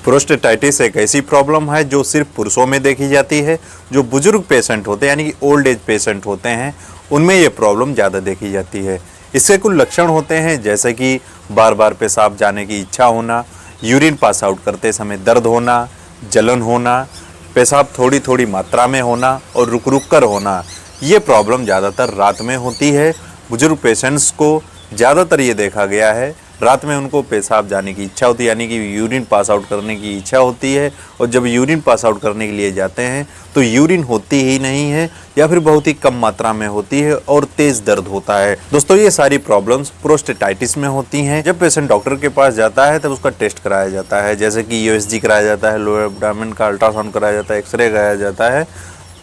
Prostatitis एक ऐसी problem है जो सिर्फ पुरुषों में देखी जाती है। जो बुजुर्ग पेशेंट होते हैं यानी कि ओल्ड एज पेशेंट होते हैं उनमें ये प्रॉब्लम ज़्यादा देखी जाती है। इसके कुछ लक्षण होते हैं जैसे कि बार बार पेशाब जाने की इच्छा होना, यूरिन पास आउट करते समय दर्द होना, जलन होना, पेशाब थोड़ी थोड़ी मात्रा में होना और रुक रुक कर होना। ये प्रॉब्लम ज़्यादातर रात में होती है। बुजुर्ग पेशेंट्स को ज़्यादातर ये देखा गया है रात में उनको पेशाब जाने की इच्छा होती है यानी कि यूरिन पास आउट करने की इच्छा होती है, और जब यूरिन पास आउट करने के लिए जाते हैं तो यूरिन होती ही नहीं है या फिर बहुत ही कम मात्रा में होती है और तेज़ दर्द होता है। दोस्तों ये सारी प्रॉब्लम्स प्रोस्टेटाइटिस में होती हैं। जब पेशेंट डॉक्टर के पास जाता है तब उसका टेस्ट कराया जाता है, जैसे कि यूएसजी कराया जाता है, लोअर एब्डोमेन का अल्ट्रासाउंड कराया जाता है, एक्सरे कराया जाता है,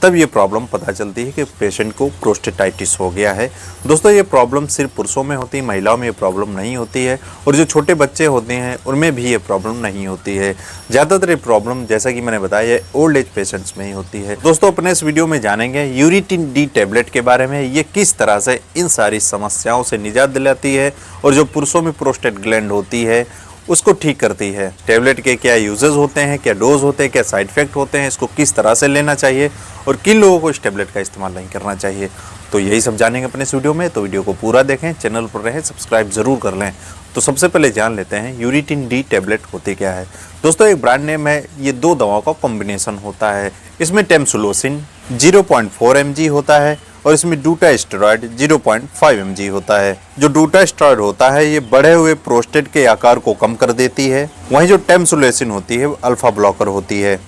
तब ये प्रॉब्लम पता चलती है कि पेशेंट को प्रोस्टेटाइटिस हो गया है। दोस्तों ये प्रॉब्लम सिर्फ पुरुषों में होती है, महिलाओं में ये प्रॉब्लम नहीं होती है, और जो छोटे बच्चे होते हैं उनमें भी ये प्रॉब्लम नहीं होती है। ज़्यादातर ये प्रॉब्लम जैसा कि मैंने बताया ओल्ड एज पेशेंट्स में ही होती है। दोस्तों अपने इस वीडियो में जानेंगे यूरिटिन डी टैबलेट के बारे में, ये किस तरह से इन सारी समस्याओं से निजात दिलाती है और जो पुरुषों में प्रोस्टेट ग्लैंड होती है उसको ठीक करती है। टैबलेट के क्या यूजेस होते हैं, क्या डोज होते हैं, क्या साइड इफेक्ट होते हैं, इसको किस तरह से लेना चाहिए और किन लोगों को इस टैबलेट का इस्तेमाल नहीं करना चाहिए, तो यही सब जानेंगे अपने इस वीडियो में। तो वीडियो को पूरा देखें, चैनल पर रहें, सब्सक्राइब जरूर कर लें। तो सबसे पहले जान लेते हैं यूरिटिन डी टैबलेट होते क्या है। दोस्तों एक ब्रांड नेम है, ये दो दवाओं का कॉम्बिनेशन होता है। इसमें टेम्सुलोसिन 0.4 mg होता है और इसमें डूटास्टेरॉयड 0.5 mg होता है। जो डूटास्टेरॉयड होता है ये बढ़े हुए प्रोस्टेट के आकार को कम कर देती है, वहीं जो टेम्सुलोसिन होती है अल्फा ब्लॉकर होती है।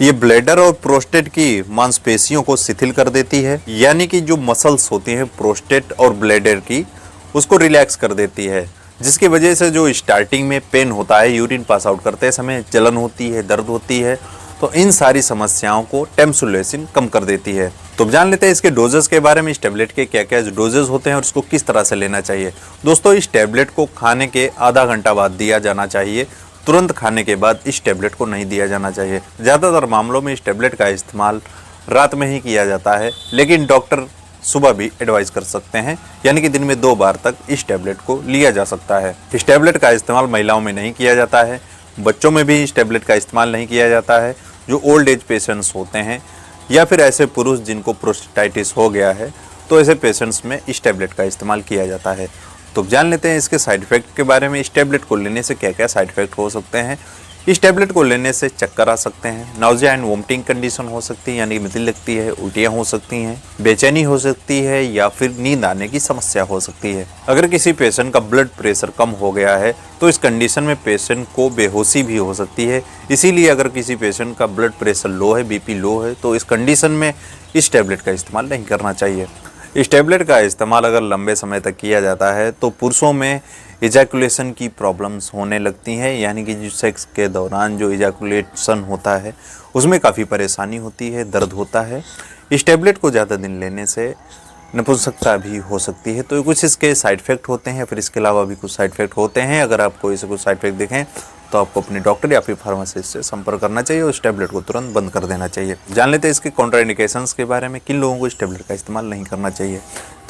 ये ब्लैडर और प्रोस्टेट की मांसपेशियों को शिथिल कर देती है, यानी कि जो मसल्स होती हैं प्रोस्टेट और ब्लैडर की उसको रिलैक्स कर देती है, जिसकी वजह से जो स्टार्टिंग में पेन होता है, यूरिन पास आउट करते समय जलन होती है, दर्द होती है, तो इन सारी समस्याओं को टेम्सुलोसिन कम कर देती है। तो जान लेते हैं इसके डोजेस के बारे में, इस टैबलेट के क्या क्या डोजेस होते हैं और इसको किस तरह से लेना चाहिए। दोस्तों इस टैबलेट को खाने के आधा घंटा बाद दिया जाना चाहिए, तुरंत खाने के बाद इस टैबलेट को नहीं दिया जाना चाहिए। ज़्यादातर मामलों में इस टैबलेट का इस्तेमाल रात में ही किया जाता है, लेकिन डॉक्टर सुबह भी एडवाइस कर सकते हैं, यानी कि दिन में 2 बार तक इस टैबलेट को लिया जा सकता है। इस टैबलेट का इस्तेमाल महिलाओं में नहीं किया जाता है, बच्चों में भी इस टैबलेट का इस्तेमाल नहीं किया जाता है। जो ओल्ड एज पेशेंट्स होते हैं या फिर ऐसे पुरुष जिनको प्रोस्टेटाइटिस हो गया है, तो ऐसे पेशेंट्स में इस टैबलेट का इस्तेमाल किया जाता है। तो जान लेते हैं इसके साइड इफ़ेक्ट के बारे में। इस टैबलेट को लेने से क्या क्या साइड इफ़ेक्ट हो सकते हैं। इस टैबलेट को लेने से चक्कर आ सकते हैं, नाउजिया एंड वोमिटिंग कंडीशन हो सकती है, यानी मितली लगती है, उल्टियाँ हो सकती हैं, बेचैनी हो सकती है या फिर नींद आने की समस्या हो सकती है। अगर किसी पेशेंट का ब्लड प्रेशर कम हो गया है तो इस कंडीशन में पेशेंट को बेहोशी भी हो सकती है। इसीलिए अगर किसी पेशेंट का ब्लड प्रेशर लो है, बीपी लो है, तो इस कंडीशन में इस टैबलेट का इस्तेमाल नहीं करना चाहिए। इस टैबलेट का इस्तेमाल अगर लंबे समय तक किया जाता है तो पुरुषों में इजैकुलेशन की प्रॉब्लम्स होने लगती हैं, यानी कि जो सेक्स के दौरान जो इजैकुलेशन होता है उसमें काफ़ी परेशानी होती है, दर्द होता है। इस टैबलेट को ज़्यादा दिन लेने से नपुंसकता भी हो सकती है। तो कुछ इसके साइड इफ़ेक्ट होते हैं, फिर इसके अलावा भी कुछ साइड इफ़ेक्ट होते हैं। अगर आपको इसे कुछ साइड इफ़ेक्ट दिखें तो आपको अपने डॉक्टर या फिर फार्मासिस्ट से संपर्क करना चाहिए और इस टैबलेट को तुरंत बंद कर देना चाहिए। जान लेते हैं इसके कॉन्ट्राइंडिकेशंस के बारे में, किन लोगों को इस टैबलेट का इस्तेमाल नहीं करना चाहिए।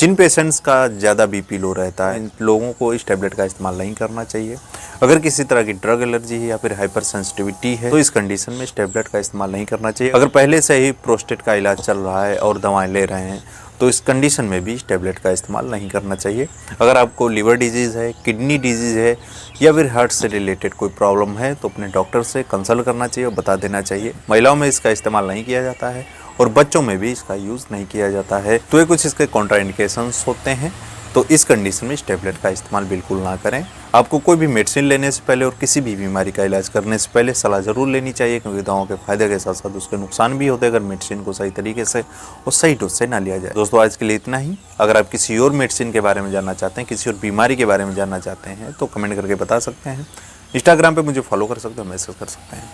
जिन पेशेंट्स का ज़्यादा बीपी लो रहता है, इन लोगों को इस टैबलेट का इस्तेमाल नहीं करना चाहिए। अगर किसी तरह की ड्रग एलर्जी है या फिर हाइपर सेंसिटिविटी है तो इस कंडीशन में इस टैबलेट का इस्तेमाल नहीं करना चाहिए। अगर पहले से ही प्रोस्टेट का इलाज चल रहा है और दवाएं ले रहे हैं तो इस कंडीशन में भी इस टैबलेट का इस्तेमाल नहीं करना चाहिए। अगर आपको लिवर डिजीज़ है, किडनी डिजीज़ है या फिर हार्ट से रिलेटेड कोई प्रॉब्लम है तो अपने डॉक्टर से कंसल्ट करना चाहिए और बता देना चाहिए। महिलाओं में इसका इस्तेमाल नहीं किया जाता है और बच्चों में भी इसका यूज़ नहीं किया जाता है। तो ये कुछ इसके कॉन्ट्राइंडिकेशंस होते हैं, तो इस कंडीशन में इस टैबलेट का इस्तेमाल बिल्कुल ना करें। आपको कोई भी मेडिसिन लेने से पहले और किसी भी बीमारी का इलाज करने से पहले सलाह ज़रूर लेनी चाहिए, क्योंकि दवाओं के फायदे के साथ साथ उसके नुकसान भी होते हैं अगर मेडिसिन को सही तरीके से और सही डोज से ना लिया जाए। दोस्तों आज के लिए इतना ही। अगर आप किसी और मेडिसिन के बारे में जानना चाहते हैं, किसी और बीमारी के बारे में जानना चाहते हैं तो कमेंट करके बता सकते हैं। इंस्टाग्राम पर मुझे फॉलो कर सकते हो, मैसेज कर सकते हैं।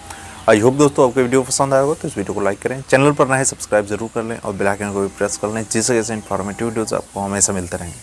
आई होप दोस्तों आपको वीडियो पसंद आएगा तो इस वीडियो को लाइक करें, चैनल पर नए सब्सक्राइब जरूर कर लें और बेल आइकन को भी प्रेस कर लें, जिससे ऐसे इन्फॉर्मेटिव वीडियोज़ आपको हमेशा मिलते रहेंगे।